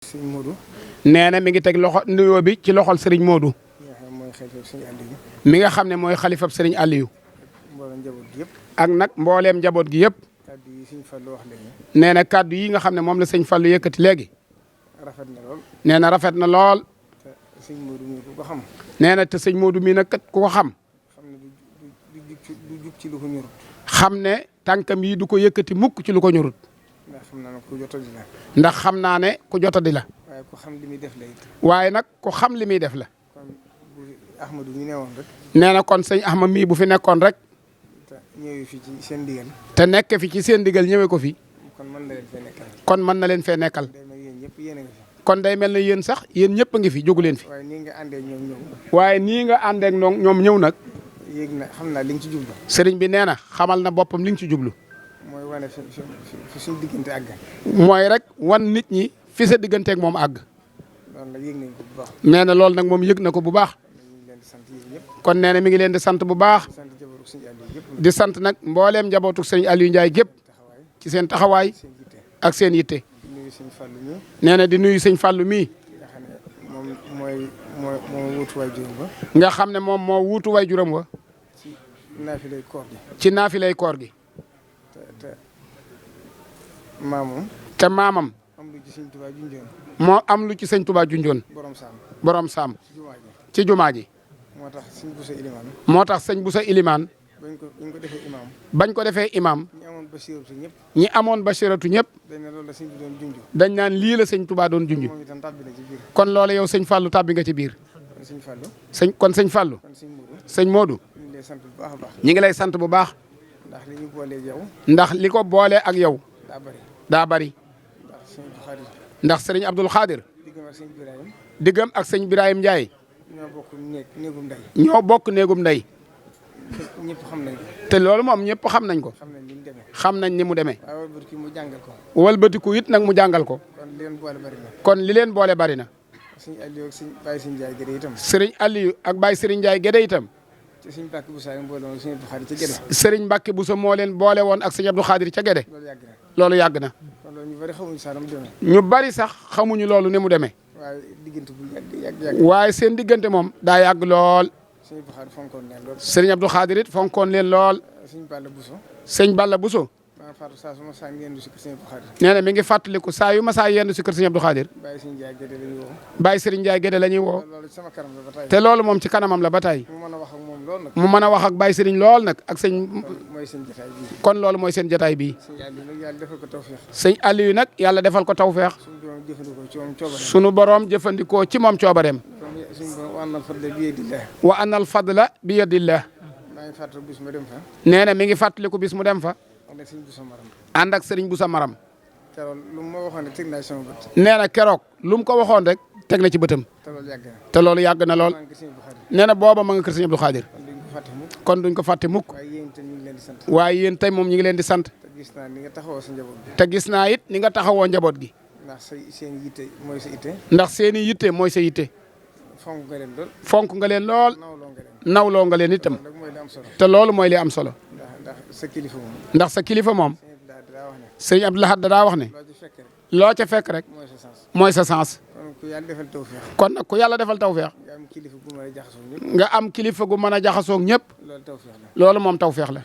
sëñ Modou. nee na mi ngi teg loxo nuyoo bi ci loxol Serigne Modou. mi nga xam ne mooy xalifab Serigne Aliou. ak nag mbooleem njaboot gi yëpp. nee na kaddu yi nga xam ne moom la sëñ Fallou yëkkati léegi. rafet na lool. nee na rafet na lool. te sëñ Modou mii ku ko xam. nee na te sëñ Modou mii nag kat ku ko xam. xam ne du jug ci lu ko ñorut. xam ne tànkam yi du ko yëkkati mukk ci lu ko ñorut. ndax xam naa ne ku jotadi la. ndax xam naa ne ku jotadi la. waaye ku xam li muy def la it. waaye nag ku xam li muy def la. kon bu Ahmadou mi newoon rek. nee na kon sëñ Ahmad mii bu fi nekkoon rek. te ñëwee fi ci seen digal. te nekk fi ci seen digal ñëwee ko fi. kon mën na leen fee nekkal. kon mën na leen fee nekkal. day mel yéen ñëpp yéen a ngi fi. kon day mel ne yéen sax yéen ñëpp a ngi fi jógu leen fi. waaye nii nga àndee ñoom ñëw. waaye nii nga àndeek ñoom ñëw nag. yéeg na xam naa li nga ci jublu. sëriñ bi nee na xamal na boppam li nga ci jublu. mooy wane fi suñu diggante àgg. mooy rek wan nit ñi fi sa digganteeg moom àgg. loolu nag yëg nañ ko bu baax. nee na loolu nag moom yëg na ko bu baax. ñu ngi leen di sant yéen ñëpp. kon nee na mi ngi leen di sant bu baax. di sant jabaru suñu àll yëpp. di sant nag mbooleem njabootu sëriñ Aliou Ndiaye gépp taxawaay ci seen taxawaay seen jiite. ak seen yitte. di nuyu suñu fàllu ñi. nee na di nuyu sëñ Fallou mii. nga xam ne moom moo wuutu waay juróom ba. nga xam ne moom moo wuutu way juróom wa. ci naafilay koor gi. ci naafilay koor gi. te maamam. te maamam am lu ci sëñ Tuubaa junjoon. moo am lu ci sëñ Touba junjoon. borom saam. borom saam ci jumaa ji. ci jumaa ji. moo tax sëñ Busa Ilimaan. moo tax sëñ Busa Ilimaan bañ ko defee imaam. bañ ko defee imam ñi amoon basiratu ñëpp. ñi amoon basiratu ñëpp dañ ne loolu la sëñ bi doon junj. dañ naan lii la sëñ Touba doon junj. moom itam tàbbi na ci biir. kon loolu yow sëñ Fallou tàbbi nga ci biir. kon sëñ Fallou. kon sëñ Fallou. kon sëñ Modou. sëñ Modou. ñu ngi lay sant bu baax a baax. ñi ngi lay sant bu baax. ndax li ñu boolee yow. ndax li ko boole ak yow daa bari. daa bari. ndax sëñ Xaadir. ndax sëriñ Abdoul Khadir diggam ak sëñ Birahim. diggam ak sëñ Birahim Ndiaye ñoo bokk néegum ndey. ñoo bokk néegum ndey. ñëpp xam nañ ko. te loolu moom ñëpp xam nañ ko. xam nañ ni mu demee. xam nañ ni mu demee. waaye wëlbati mu jàngal ko. walbatiku it nag mu jàngal ko. kon li leen boole bari na. kon li leen boole bari na. sëñ Aliou ak sëñ Baye sëñ Ndiaye Gédé itam. sëriñ Aliou ak Baye sëriñ Ndiaye Gédé itam. te sëñ Mbàkke Busa yi mboole woon sëñ Abdou Khadir ca Gédé. sëriñ Mbacke Bousso moo leen boole woon ak sëñ Abdou Khadir ca Gédé. loolu yàgg na. loolu yàgg na. kon loolu ñu bari xamuñu sax na mu demee. ñu bari sax xamuñu loolu ni mu demee. waaye diggante bu yàgg. waaye seen diggante moom daa yàgg lool. sëñ Abdou Khadir fonkoon leen lool. sëriñ Abdou Khadir it fonkoon leen lool. sëñ Balla Bousso. sëñ Balla Bousso. maa faatu saa su ma saa yendu si kër sëñ Abdou Khadir. nee na mi ngi fàttaliku saa yu ma saa yendu si kër sëñ Abdou Khadir. Baye sëñ Ndiaye Gédé la ñu woo. Baye sëriñ Ndiaye Gédé la ñuy woo. loolu ci sama kanam la ba tey. te loolu moom ci kanamam la ba tey. mu mën a wax ak moom lool nag. mu mën a wax ak Baye sëriñ lool nag ak sëñ. mooy seen jotaay bii. kon loolu mooy seen jotaay bii. sëñ Aliou nag yàlla defal ko tawfeex. sëñ Aliou nag yàlla defal ko tawfeex. suñu doom jëfandikoo ci moom coobareem. sunu borom jëfandikoo ci moom coobareem. suñu borom wa annal fadla bi yadillah. wa anal fadla bi yadillah. maa ngi fàttali bis ma dem fa. nee na mi ngi fàttaliku bis mu dem fa. ànd ak sëñ Busa Maram. ànd ak sëriñ Boussa Maram. keroog lu ma waxoon ne teg naa sama bët. nee na keroog lu mu ko waxoon rek teg na ci bëtam. te loolu yàgg na. te loolu yàgg na lool. maa ngi sëñ Abdou Khadir. nee na booba ma nga kër sëñ Abdou Khadir. kon duñ ko fàtte mukk. kon duñ ko fàtte mukk. waaye yéen itam ñu ngi leen di sant. waaye yéen tey moom ñu ngi leen di sant. te gis naa ni nga taxawoo sa njaboot bi. te gis naa it ni nga taxawoo njaboot gi. ndax seen yitte mooy sa yitte. ndax seeni yitte mooy sa yitte. fonk nga leen lool. fonk nga leen lool. nawloo nga leen. nawloo nga leen itam. loolu mooy li am solo. te loolu mooy li am solo. ndax sa kilifa moom. ndax sa kilifa moom. sëñ Abdou Lahad daa wax ne. loo ci fekk rek. loo ca fekk rek. mooy sa sens. mooy sa sens. kon ku yàlla defal tawfeex. kon nag ku yàlla defal tawfeex. nga am kilifa gu mën a jaxasoo ñëpp. nga am kilifa gu mën a jaxasoo ak ñëpp. loolu tawfeex la. loolu moom tawfeex la.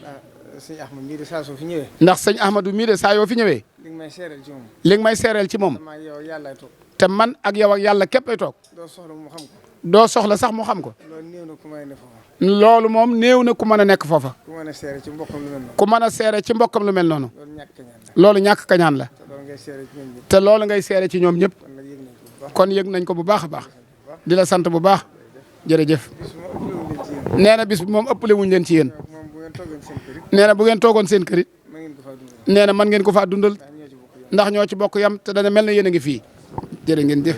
sëñ Ahmad mii de saa soo fi ñëwee. ndax sëñ Ahmadou mii de saa yoo fi ñëwee. li nga may seereel ci moom. li nga may seereel ci moom. maa yow yàllaay toog. te man ak yow ak yàlla képp ay toog. doo soxla mu xam ko. doo soxla sax mu xam ko. loolu néew na ku may ne foofa. loolu moom néew na ku mën a nekk foofa. ku mën a seere ci mbokkam lu mel noonu. ku mën a seere ci mbokkam lu mel noonu. loolu ñàkk kañaan la. loolu ñàkk kañaan la. te loolu ngay seere ci ñoom ñëpp. te loolu ngay seere ci ñoom ñëpp. kon nag yëg nañ ko bu baax. kon yëg nañ ko bu baax a baax. di la sant bu baax. jërëjëf. bis ma ëppale wuñ leen ci yéen. nee na bis bi moom ëppale wuñ leen ci yéen. moom bu ngeen toogoon seen kër it. nee na bu ngeen toogoon seen kër it. ma ngeen ko faa dundal. nee na mën ngeen ko faa dundal. ndax ñoo ci bokk yam. ndax ñoo ci bokk yam te dana mel na yéen a ngi fii. jërë ngeen jëf.